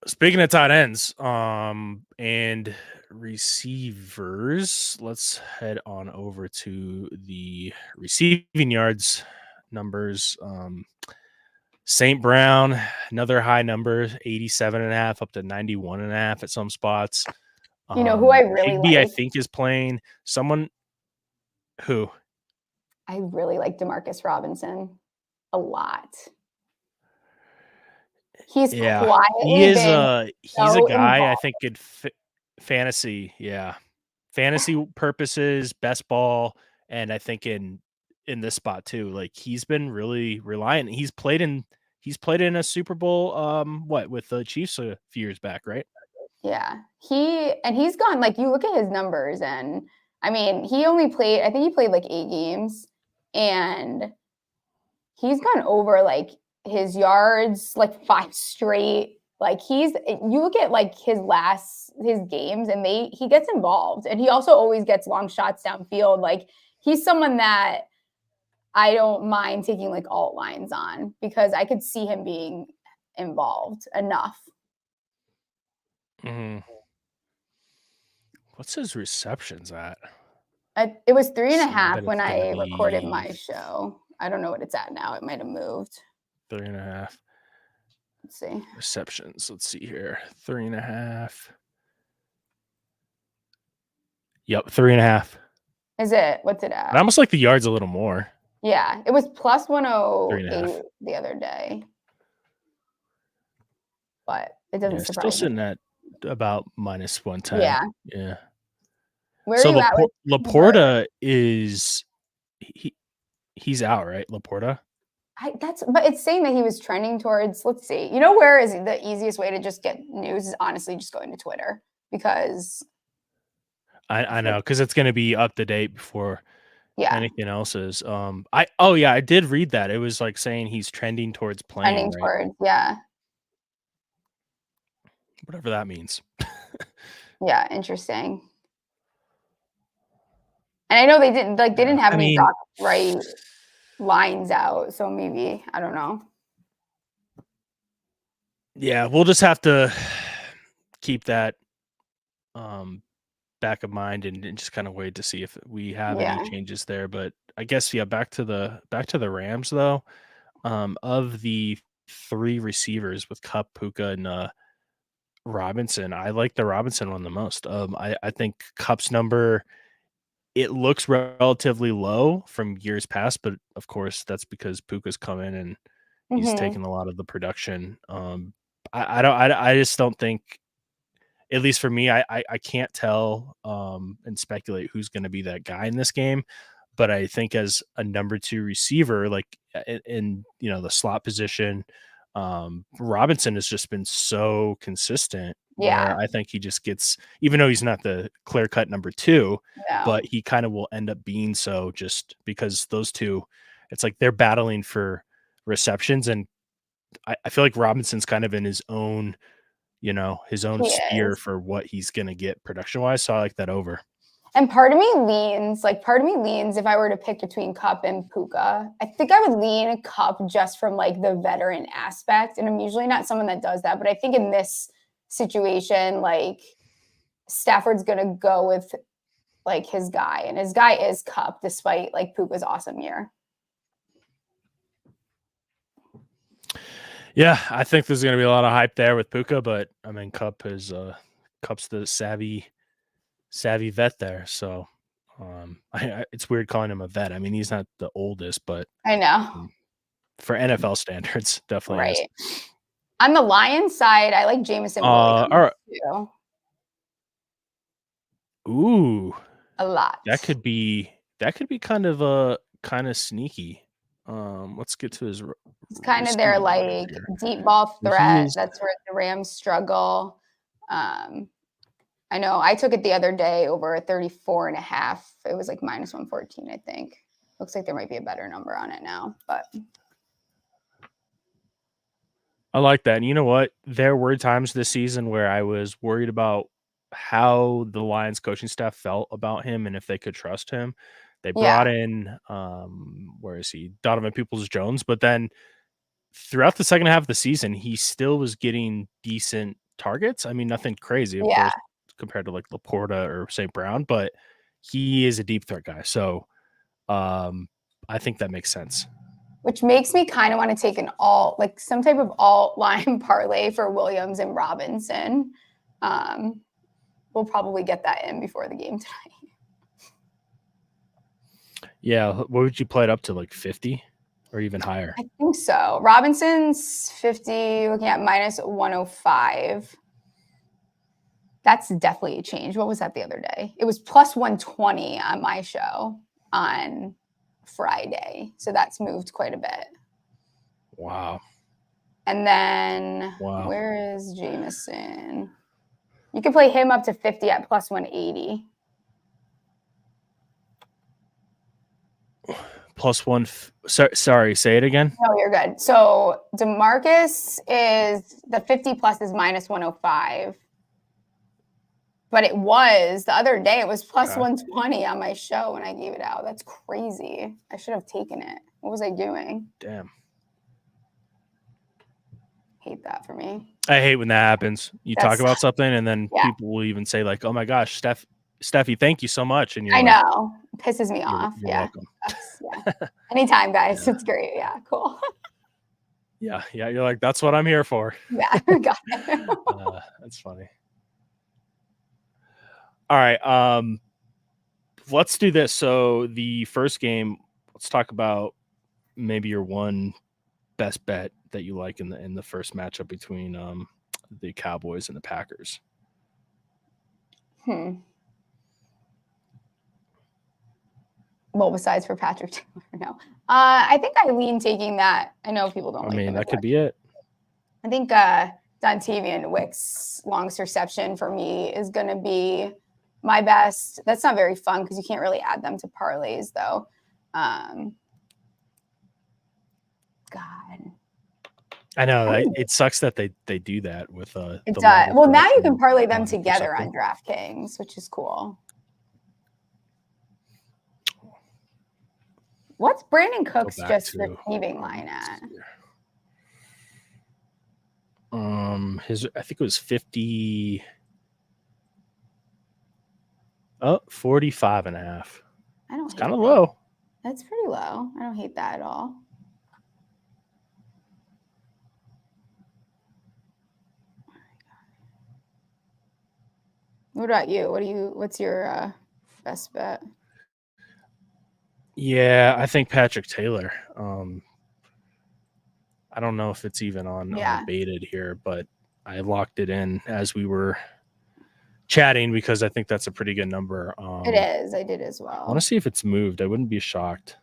D: Speaking of tight ends, and receivers, let's head on over to the receiving yards numbers. St. Brown, another high number, 87.5 up to 91.5 at some spots.
E: You know who I really
D: Higbee,
E: like?
D: I think, is playing someone who
E: I really like Demarcus Robinson a lot. He's quietly
D: he is he's
E: so
D: a guy I
E: involved.
D: think could fantasy, fantasy purposes, best ball, and I think in this spot too. Like he's been really reliant. He's played in he's played in a Super Bowl, with the Chiefs a few years back, right?
E: Yeah. He's gone, like, you look at his numbers, and I mean, I think he played like 8 games, and he's gone over like his yards like 5 straight. Like, you look at like his games, and he gets involved, and he also always gets long shots downfield. Like, he's someone that I don't mind taking like alt lines on, because I could see him being involved enough.
D: What's his receptions at?
E: It was 3.5
D: So
E: when
D: it's
E: I
D: gonna
E: recorded
D: be
E: my show. I don't know what it's at now. It might have moved.
D: 3.5
E: Let's see.
D: receptions. Let's see here. 3.5. Yep, 3.5.
E: Is it? What's it at?
D: I almost like the yards a little more.
E: Yeah, it was plus 108
D: 3.5.
E: the other day. But it doesn't
D: Yeah, still
E: surprise me.
D: sitting at about minus 110.
E: Yeah.
D: Yeah.
E: Where
D: So
E: are you at with
D: Laporta is he's out, right? Laporta?
E: but it's saying that he was trending towards, let's see. You know where is the easiest way to just get news is honestly just going to Twitter, because
D: I know, because it's gonna be up to date before
E: yeah,
D: anything else is. I did read that. It was like saying he's trending towards playing,
E: trending
D: right?
E: towards, yeah.
D: Whatever that means.
E: Yeah, interesting. And I know they didn't have any Doc Wright lines out, so maybe, I don't know.
D: Yeah, we'll just have to keep that back of mind and just kind of wait to see if we have any changes there. But I guess back to the Rams though. Of the 3 receivers with Kupp, Puka, and Robinson, I like the Robinson one the most. I think Kupp's number, it looks relatively low from years past, but of course that's because Puka's come in and he's taken a lot of the production. I just don't think, at least for me, I can't tell and speculate who's going to be that guy in this game. But I think as a number 2 receiver, like in the slot position, Robinson has just been so consistent.
E: Yeah.
D: Where I think he just gets, even though he's not the clear cut number 2,
E: Yeah.
D: but he kind of will end up being so, just because those two, it's like they're battling for receptions. And I feel like Robinson's kind of in his own, his own sphere for what he's going to get production wise. So I like that over.
E: And part of me leans, if I were to pick between Kupp and Puka, I think I would lean Kupp just from like the veteran aspect. And I'm usually not someone that does that, but I think in this situation, like, Stafford's going to go with like his guy, and his guy is Kupp, despite like Puka's awesome year.
D: Yeah, I think there's going to be a lot of hype there with Puka, but I mean, Kupp's the savvy vet there. So it's weird calling him a vet. I mean, he's not the oldest, but
E: I know
D: for NFL standards, definitely
E: right.
D: is.
E: On the Lions side, I like Jameson Williams too.
D: Ooh,
E: a lot.
D: That could be kind of sneaky. Let's get to his.
E: It's kind of their like deep ball threat. That's where the Rams struggle. I know I took it the other day over 34.5. It was like minus 114, I think. Looks like there might be a better number on it now, but
D: I like that. And you know what? There were times this season where I was worried about how the Lions coaching staff felt about him and if they could trust him. They brought in, where is he? Donovan Peoples-Jones. But then throughout the second half of the season, he still was getting decent targets. I mean, nothing crazy, of course, compared to like Laporta or St. Brown, but he is a deep threat guy. So I think that makes sense.
E: Which makes me kind of want to take some type of alt line parlay for Williams and Robinson. We'll probably get that in before the game tonight.
D: Yeah, what would you play it up to, like 50 or even higher?
E: I think so. Robinson's 50, looking at minus 105. That's definitely a change. What was that the other day? It was plus 120 on my show on Friday. So that's moved quite a bit.
D: Wow.
E: And then
D: Wow.
E: where is Jameson? You can play him up to 50 at plus 180.
D: Plus one. Sorry, say it again.
E: No, you're good. So DeMarcus is the 50 plus is minus 105. But it was the other day, it was plus 120 on my show when I gave it out. That's crazy. I should have taken it. What was I doing?
D: Damn.
E: Hate that for me.
D: I hate when that happens. You talk about something and then people will even say like, "Oh my gosh, Steffi, thank you so much." And
E: I know. It pisses me off.
D: You're welcome.
E: Anytime, guys. It's great. Yeah, cool.
D: Yeah. You're like, that's what I'm here for.
E: Yeah, got it.
D: That's funny. All right. Let's do this. So the first game, let's talk about maybe your one best bet that you like in the first matchup between the Cowboys and the Packers.
E: Well, besides for Patrick Taylor, no. I think I lean taking that. I know people don't.
D: I mean, that could be it.
E: I think Dontavian Wicks' longest reception for me is going to be my best. That's not very fun because you can't really add them to parlays, though. God.
D: I know it sucks that they do that with
E: it does. Well, now you can parlay them together on DraftKings, which is cool. What's Brandon Cooks just receiving line at?
D: I think it was 50. 45.5. It's kind of low.
E: That's pretty low. I don't hate that at all. What about you? What's your best bet?
D: Yeah, I think Patrick Taylor. I don't know if it's even on baited here, but I locked it in as we were chatting because I think that's a pretty good number.
E: It is. I did as well.
D: I want to see if it's moved. I wouldn't be shocked.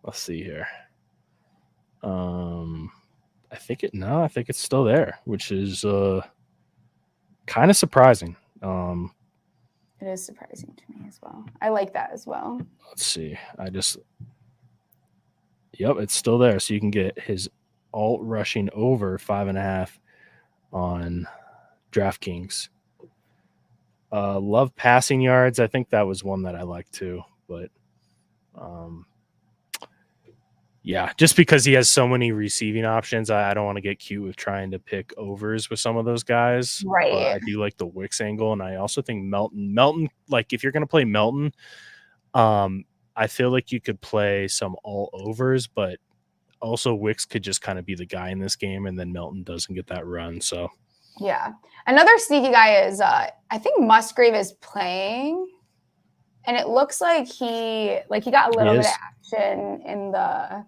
D: Let's see here. I think it's still there, which is kind of surprising.
E: It is surprising to me as well. I like that as well.
D: Let's see. Yep, it's still there. So you can get his alt rushing over 5.5 on DraftKings. Love passing yards. I think that was one that I like too, but yeah, just because he has so many receiving options, I don't want to get cute with trying to pick overs with some of those guys.
E: Right.
D: But I do like the Wicks angle, and I also think Melton, like if you're going to play Melton, I feel like you could play some all overs, but also Wicks could just kind of be the guy in this game, and then Melton doesn't get that run. So
E: yeah, another sneaky guy is I think Musgrave is playing, and it looks like he got a little bit of action in the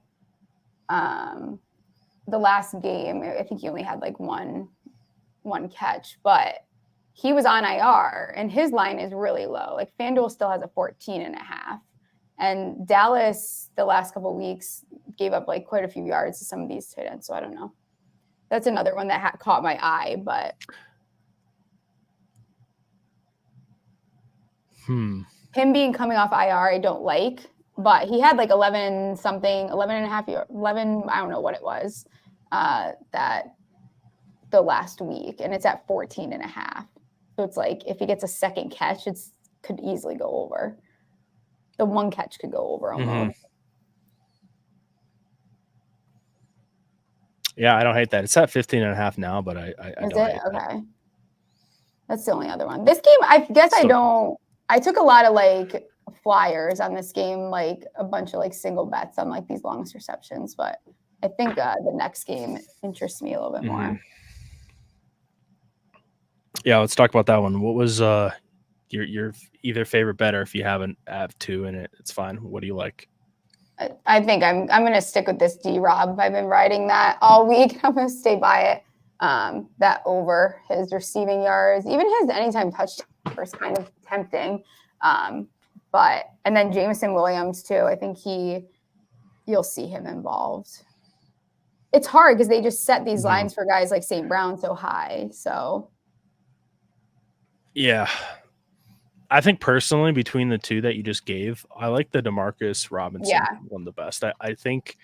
E: last game. I think he only had like one catch, but he was on IR, and his line is really low. Like FanDuel still has a 14.5. And Dallas, the last couple of weeks, gave up like quite a few yards to some of these tight ends. So I don't know. That's another one that caught my eye, but him being coming off IR, I don't like. But he had like 11 and a half, 11, I don't know what it was, that the last week, and it's at 14.5. So it's like if he gets a second catch, could easily go over. The one catch could go over almost.
D: Mm-hmm. Yeah, I don't hate that. It's at 15.5 now, but I don't hate
E: okay.
D: That.
E: That's the only other one. This game, I guess I took a lot of like flyers on this game, like a bunch of like single bets on like these longest receptions, but I think the next game interests me a little bit more.
D: Yeah, let's talk about that one. What was your either favorite bet, or if you have two in it, it's fine. What do you like?
E: I think I'm going to stick with this D-Rob. I've been riding that all week. I'm going to stay by it. That over his receiving yards, even his anytime touchdown is kind of tempting. And then Jameson Williams too. I think you'll see him involved. it's hard because they just set these
D: Mhm.
E: lines for guys like St. Brown so high. So
D: Yeah. I think personally, between the two that you just gave, I like the Demarcus Robinson
E: yeah,
D: one the best. I think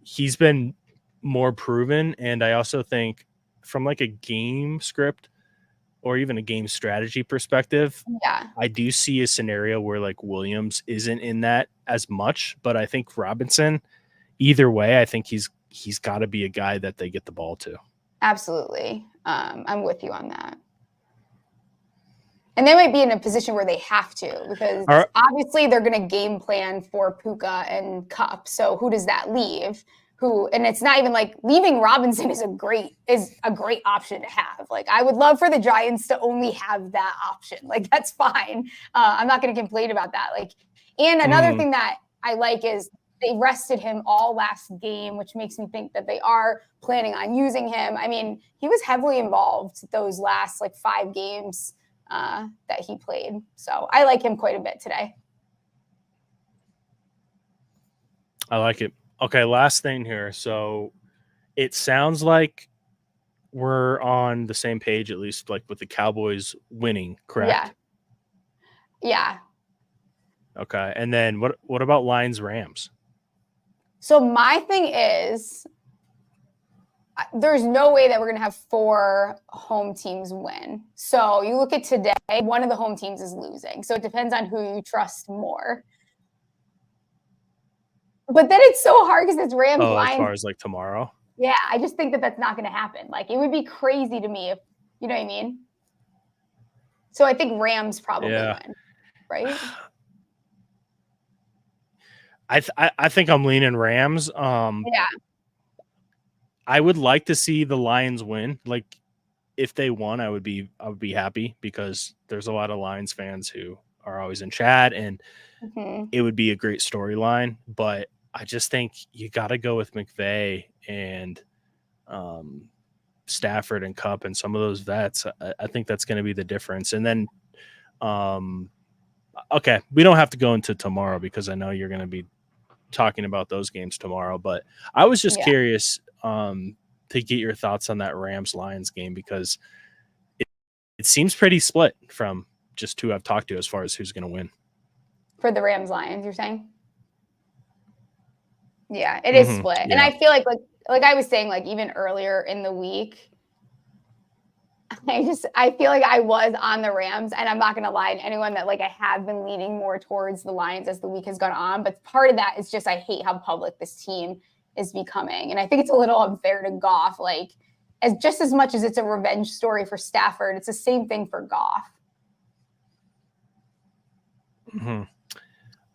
D: he's been more proven, and I also think from like a game script or even a game strategy perspective,
E: yeah,
D: I do see a scenario where like Williams isn't in that as much, but I think Robinson, either way, I think he's got to be a guy that they get the ball to.
E: absolutely. I'm with you on that. And they might be in a position where they have to, because
D: All right.
E: obviously they're going to game plan for Puka and Cup. So who does that leave? And it's not even like leaving Robinson is a great option to have. Like, I would love for the Giants to only have that option. Like, that's fine. I'm not going to complain about that. Like, and another thing that I like is they rested him all last game, which makes me think that they are planning on using him. I mean, he was heavily involved those last like 5 games that he played. So I like him quite a bit today.
D: I like it. Okay, last thing here. So it sounds like we're on the same page, at least like with the Cowboys winning, correct?
E: Yeah.
D: Okay. And then what about Lions Rams?
E: So my thing is, there's no way that we're going to have 4 home teams win. So you look at today, one of the home teams is losing. So it depends on who you trust more. But then it's so hard because it's Rams Lions.
D: As far as like tomorrow?
E: Yeah, I just think that that's not going to happen. Like, it would be crazy to me if, you know what I mean? So I think Rams probably win, right?
D: I think I'm leaning Rams.
E: Yeah.
D: I would like to see the Lions win. Like, if they won, I would be happy, because there's a lot of Lions fans who are always in chat, and it would be a great storyline. But I just think you got to go with McVay and Stafford and Cup and some of those vets. I think that's going to be the difference. And then, okay, we don't have to go into tomorrow because I know you're going to be talking about those games tomorrow. But I was just curious to get your thoughts on that Rams Lions game, because it seems pretty split from just who I've talked to as far as who's going to win.
E: For the Rams Lions, you're saying? Yeah, it is split.
D: Yeah.
E: And I feel like I was saying, like, even earlier in the week, I feel like I was on the Rams, and I'm not going to lie to anyone that, like, I have been leaning more towards the Lions as the week has gone on. But part of that is just I hate how public this team is becoming. And I think it's a little unfair to Goff. Like, just as much as it's a revenge story for Stafford, it's the same thing for Goff.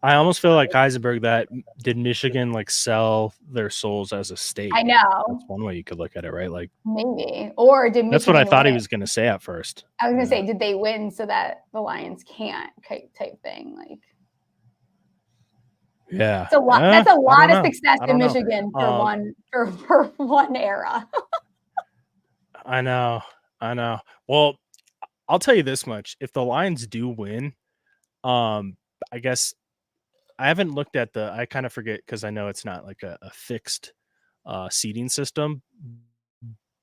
D: I almost feel like Heisenberg, that did Michigan like sell their souls as a state?
E: I know.
D: That's one way you could look at it, right? Like,
E: maybe. Or did Michigan
D: that's what I thought he
E: win?
D: was going to say at first.
E: I was going to say, did they win so that the Lions can't type thing? Like,
D: yeah,
E: it's a lot. That's a lot of success in Michigan for one era.
D: I know. Well, I'll tell you this much: if the Lions do win, I guess I haven't looked at I kind of forget, because I know it's not like a fixed seeding system,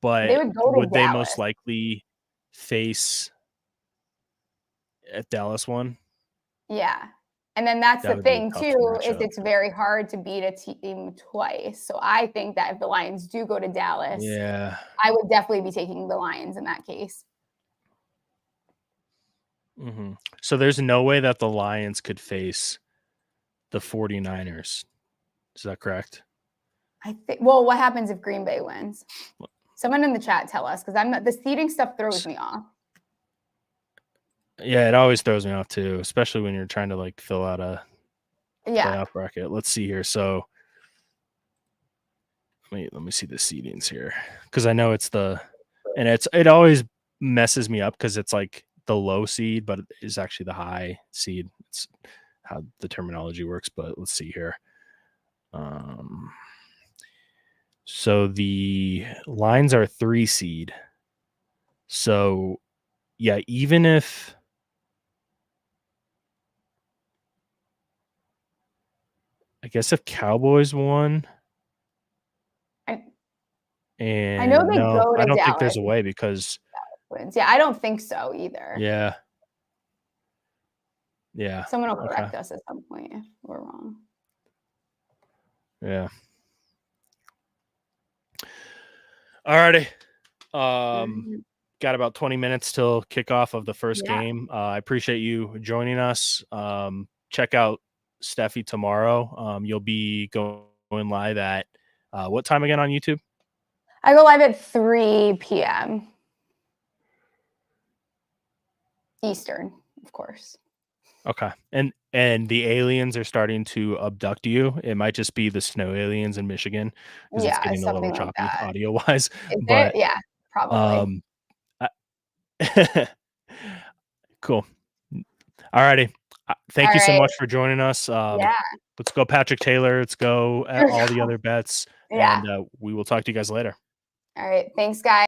D: but would they most likely face if Dallas won?
E: Yeah. And then that's the thing too, is it's very hard to beat a team twice. So I think that if the Lions do go to Dallas, I would definitely be taking the Lions in that case.
D: So there's no way that the Lions could face the 49ers. Is that correct?
E: I think. Well, what happens if Green Bay wins? Someone in the chat tell us, because the seeding stuff throws me off.
D: Yeah, it always throws me off too, especially when you're trying to like fill out a playoff bracket. Let's see here. So let me see the seedings here, because I know it always messes me up because it's like the low seed, but it's actually the high seed. It's how the terminology works. But let's see here. So the Lions are 3 seed. So yeah, even if I guess if Cowboys won, And
E: I know they go to
D: I don't think there's
E: Dallas.
D: a way because
E: Twins. Yeah, I don't think so either.
D: yeah. Yeah.
E: Someone will
D: Okay.
E: correct us at some point if we're wrong.
D: Yeah. Alrighty.
E: Mhm.
D: Got about 20 minutes till kickoff of the first
E: Yeah.
D: game. I appreciate you joining us. Check out Steffi tomorrow. You'll be going live at what time again on YouTube?
E: I go live at 3 p.m. Eastern, of course.
D: Okay. And the aliens are starting to abduct you. It might just be the snow aliens in Michigan because it's
E: Yeah,
D: getting a little
E: something like
D: choppy
E: that.
D: audio wise.
E: Is it?
D: But
E: Yeah, probably.
D: Cool. Alrighty. Thank you so
E: Alright.
D: much for joining us.
E: Yeah.
D: Let's go Patrick Taylor. Let's go at all the other bets.
E: Yeah.
D: And we will talk to you guys later.
E: All right. Thanks, guys.